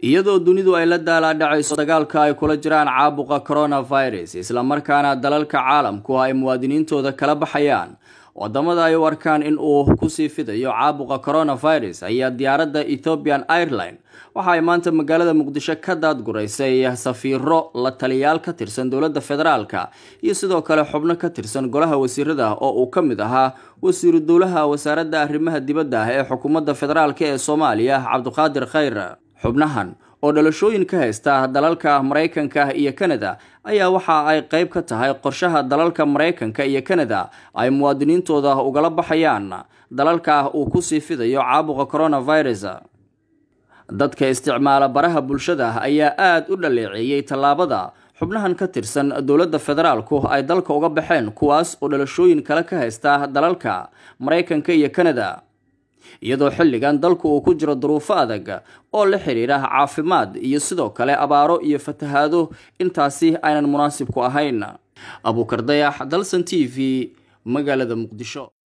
iyadoo dunidu ay la daaladhacayso dagaalka ay kula jiraan caabuqa coronavirus isla markaana dalalka caalamku ay muwaadiniintooda kala baxayaan wadamada ay u arkaan in uu ku sii fidayo caabuqa coronavirus ayaa diyaaradda Ethiopian Airlines waxa ay maanta magaalada Muqdisho ka daadgureysay safiiro la taliyaal ka tirsan dowladda federaalka iyo sidoo kale xubno ka tirsan golaha wasiirada oo uu ka mid ahaa wasiiru dowlaha wasaaradda arrimaha dibadda ee xukuumadda federaalka ee Soomaaliya Cabduqaadir Khayr. xubnahan oo dhalashooyin ka haysta dalalka Mareykanka iyo Canada ayaa waxa ay qayb ka tahay qorshaha dalalka Mareykanka iyo Canada ay muwaadiniintooda ugala baxayaan dalalka uu ku sii fidayo caabuqa coronavirus. dadka isticmaala baraha bulshada ayaa aad u dhaleeceeyay tallaabada xubnahan ka tirsan dowladda federaalku ay dalka uga baxeen kuwaas oo dhalashooyin kale ka haysta dalalka Mareykanka iyo Canada. iyadoo xilligan dalku uu ku jiro duruufo adag oo la xiriira caafimaad iyo sidoo kale abaaro iyo fatahaado intaasi aynan munaasib ku ahayn. Abuukar Dayax, Dalsan TV, magaalada Muqdisho.